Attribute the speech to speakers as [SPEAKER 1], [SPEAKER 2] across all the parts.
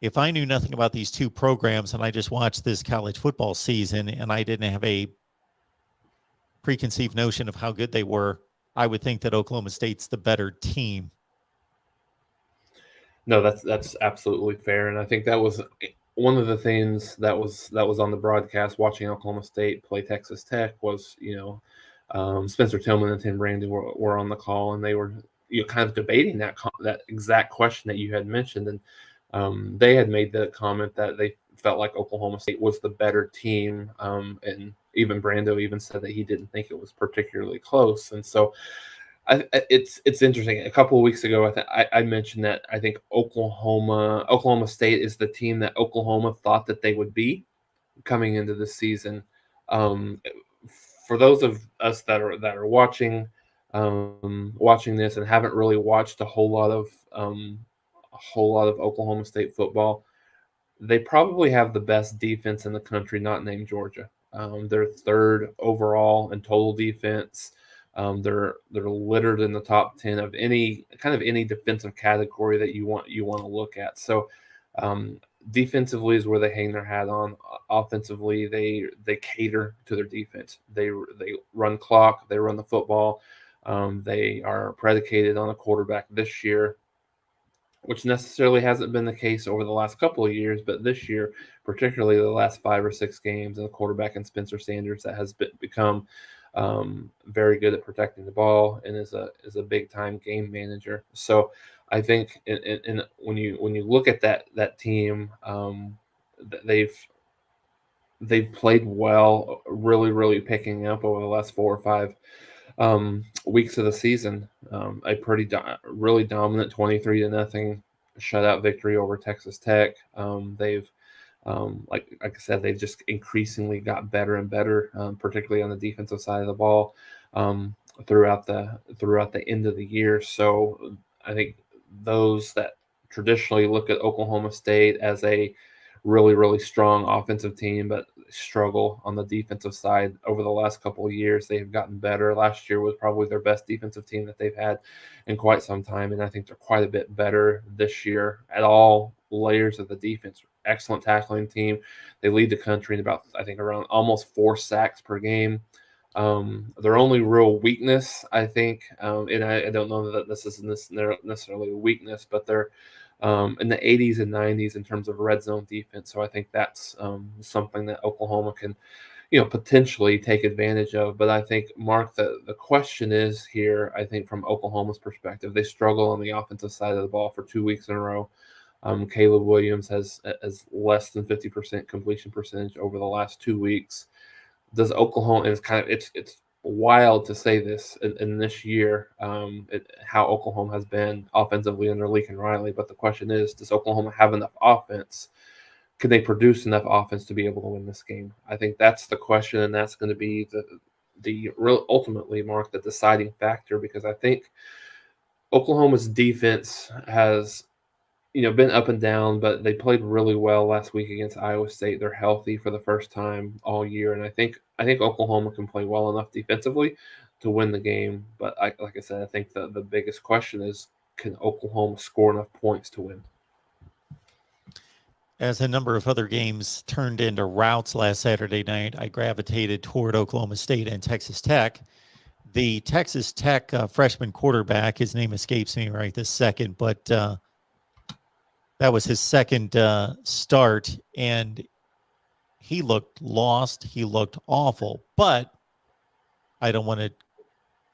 [SPEAKER 1] if I knew nothing about these two programs and I just watched this college football season and I didn't have a preconceived notion of how good they were, I would think that Oklahoma State's the better team.
[SPEAKER 2] No, that's absolutely fair, and I think that was one of the things that was on the broadcast. Watching Oklahoma State play Texas Tech was, Spencer Tillman and Tim Brandon were on the call, and they were kind of debating that exact question that you had mentioned, and they had made the comment that they felt like Oklahoma State was the better team, and even Brando even said that he didn't think it was particularly close, and so. It's interesting. A couple of weeks ago, I mentioned that I think Oklahoma State is the team that Oklahoma thought that they would be coming into the season. Um, for those of us that are watching this and haven't really watched a whole lot of Oklahoma State football, they probably have the best defense in the country, not named Georgia. They're third overall in total defense. They're littered in the top 10 of any defensive category that you want to look at. So defensively is where they hang their hat on. Offensively, they cater to their defense. They run clock. They run the football. They are predicated on a quarterback this year, which necessarily hasn't been the case over the last couple of years, but this year, particularly the last 5 or 6 games, and the quarterback in Spencer Sanders that has become very good at protecting the ball and is a big time game manager. So I think when you look at that team, they've played well, really picking up over the last 4 or 5 weeks of the season. A really dominant 23-0 shutout victory over Texas Tech. They've like I said, they've just increasingly got better and better, particularly on the defensive side of the ball throughout the end of the year. So I think those that traditionally look at Oklahoma State as a really strong offensive team, but struggle on the defensive side over the last couple of years. They've gotten better. Last year was probably their best defensive team that they've had in quite some time, and I think they're quite a bit better this year at all layers of the defense. Excellent tackling team. They lead the country in about, I think, around almost 4 sacks per game. Their only real weakness, I think, and I don't know that this is necessarily a weakness, but they're in the 80s and 90s in terms of red zone defense. So I think that's something that Oklahoma can, potentially take advantage of. But I think, Mark, the question is here, I think from Oklahoma's perspective, they struggle on the offensive side of the ball for 2 weeks in a row. Caleb Williams has less than 50% completion percentage over the last 2 weeks. Does Oklahoma, and it's wild to say this in this year, how Oklahoma has been offensively under Lincoln Riley, but the question is, does Oklahoma have enough offense? Can they produce enough offense to be able to win this game? I think that's the question, and that's going to be the real ultimately, Mark, the deciding factor, because I think Oklahoma's defense has been up and down, but they played really well last week against Iowa State. They're healthy for the first time all year, and I think Oklahoma can play well enough defensively to win the game. But like I said, I think the biggest question is, can Oklahoma score enough points to win?
[SPEAKER 1] As a number of other games turned into routes last Saturday night, I gravitated toward Oklahoma State and Texas Tech. The Texas Tech freshman quarterback, his name escapes me right this second, but that was his second start, and he looked lost. He looked awful. But I don't want to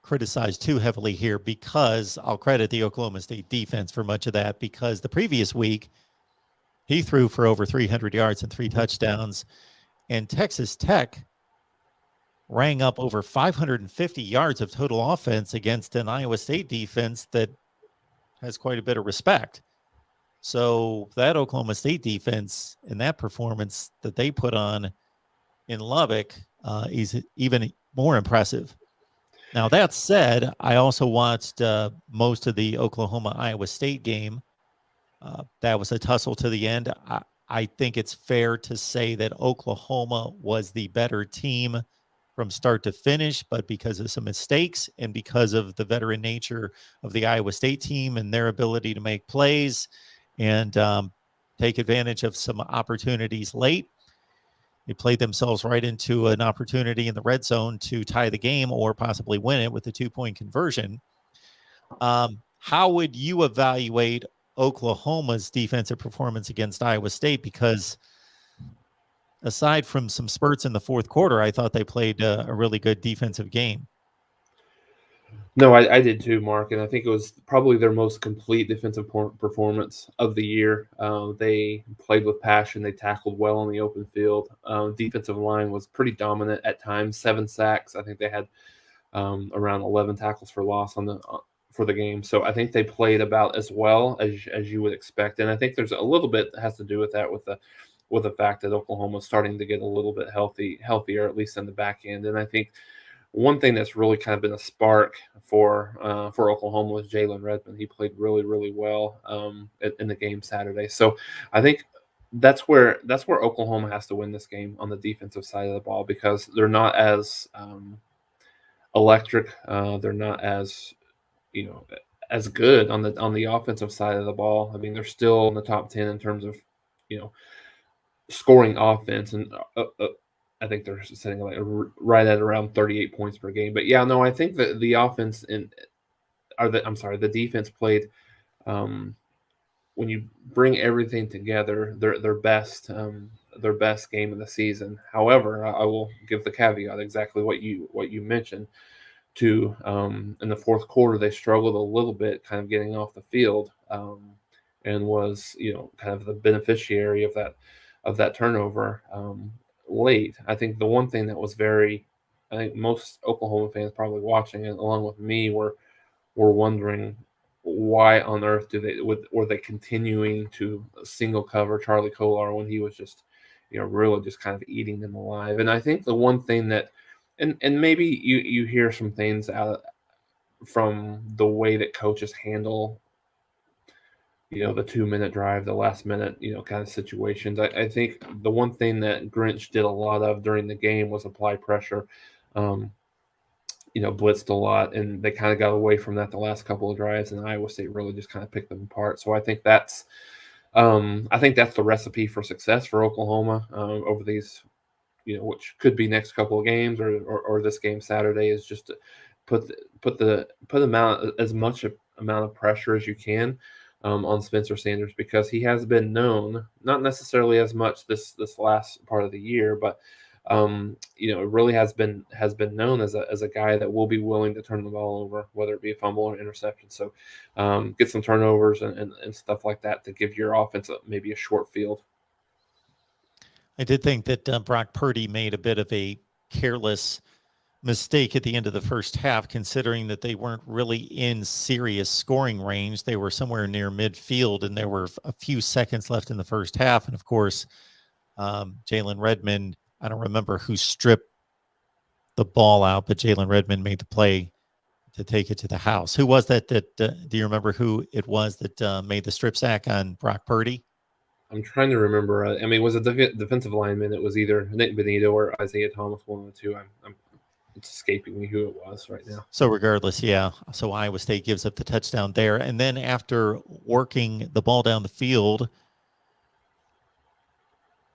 [SPEAKER 1] criticize too heavily here, because I'll credit the Oklahoma State defense for much of that, because the previous week he threw for over 300 yards and 3 touchdowns, and Texas Tech rang up over 550 yards of total offense against an Iowa State defense that has quite a bit of respect. So that Oklahoma State defense and that performance that they put on in Lubbock is even more impressive. Now, that said, I also watched most of the Oklahoma-Iowa State game. That was a tussle to the end. I think it's fair to say that Oklahoma was the better team from start to finish, but because of some mistakes and because of the veteran nature of the Iowa State team and their ability to make plays, and take advantage of some opportunities late. They played themselves right into an opportunity in the red zone to tie the game or possibly win it with a 2-point conversion. How would you evaluate Oklahoma's defensive performance against Iowa State? Because aside from some spurts in the fourth quarter, I thought they played a really good defensive game.
[SPEAKER 2] No, I did too, Mark, and I think it was probably their most complete defensive performance of the year. They played with passion. They tackled well on the open field. Defensive line was pretty dominant at times. 7 sacks. I think they had around 11 tackles for loss for the game. So I think they played about as well as you would expect. And I think there's a little bit that has to do with that with the fact that Oklahoma's starting to get a little bit healthier, at least in the back end. And I think one thing that's really kind of been a spark for Oklahoma was Jalen Redmond. He played really, really well in the game Saturday. So I think that's where Oklahoma has to win this game on the defensive side of the ball, because they're not as electric. They're not as as good on the offensive side of the ball. I mean, they're still in the top 10 in terms of scoring offense, and I think they're sitting like right at around 38 points per game. But yeah, no, I think that the offense the defense played when you bring everything together, their best game of the season. However, I will give the caveat exactly what you mentioned. In the fourth quarter, they struggled a little bit, kind of getting off the field, and was kind of the beneficiary of that turnover late. I think the one thing that was I think most Oklahoma fans probably watching it, along with me, were wondering why on earth were they continuing to single cover Charlie Kolar when he was just really just kind of eating them alive. And I think the one thing that and maybe you hear some things out from the way that coaches handle the 2-minute drive, the last minute, kind of situations. I think the one thing that Grinch did a lot of during the game was apply pressure, blitzed a lot, and they kind of got away from that the last couple of drives, and Iowa State really just kind of picked them apart. So I think that's the recipe for success for Oklahoma over these, which could be next couple of games or this game Saturday, is just to put as much amount of pressure as you can on Spencer Sanders, because he has been known, not necessarily as much this last part of the year, but it really has been known as a guy that will be willing to turn the ball over, whether it be a fumble or interception. So get some turnovers and stuff like that to give your offense maybe a short field.
[SPEAKER 1] I did think that Brock Purdy made a bit of a careless mistake at the end of the first half, considering that they weren't really in serious scoring range. They were somewhere near midfield, and there were a few seconds left in the first half. And of course, Jalen Redmond, I don't remember who stripped the ball out, but Jalen Redmond made the play to take it to the house. Who was that? Do you remember who it was that made the strip sack on Brock Purdy?
[SPEAKER 2] I'm trying to remember. I mean, it was a defensive lineman. It was either Nick Benito or Isaiah Thomas, one of the two. It's escaping me who it was right now.
[SPEAKER 1] So regardless, yeah. So Iowa State gives up the touchdown there. And then after working the ball down the field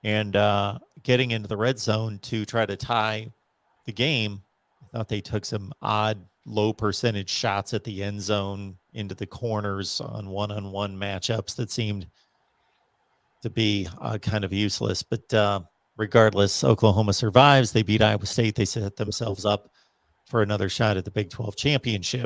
[SPEAKER 1] and getting into the red zone to try to tie the game, I thought they took some odd low percentage shots at the end zone into the corners on one-on-one matchups that seemed to be kind of useless. But regardless, Oklahoma survives. They beat Iowa State. They set themselves up for another shot at the Big 12 championship.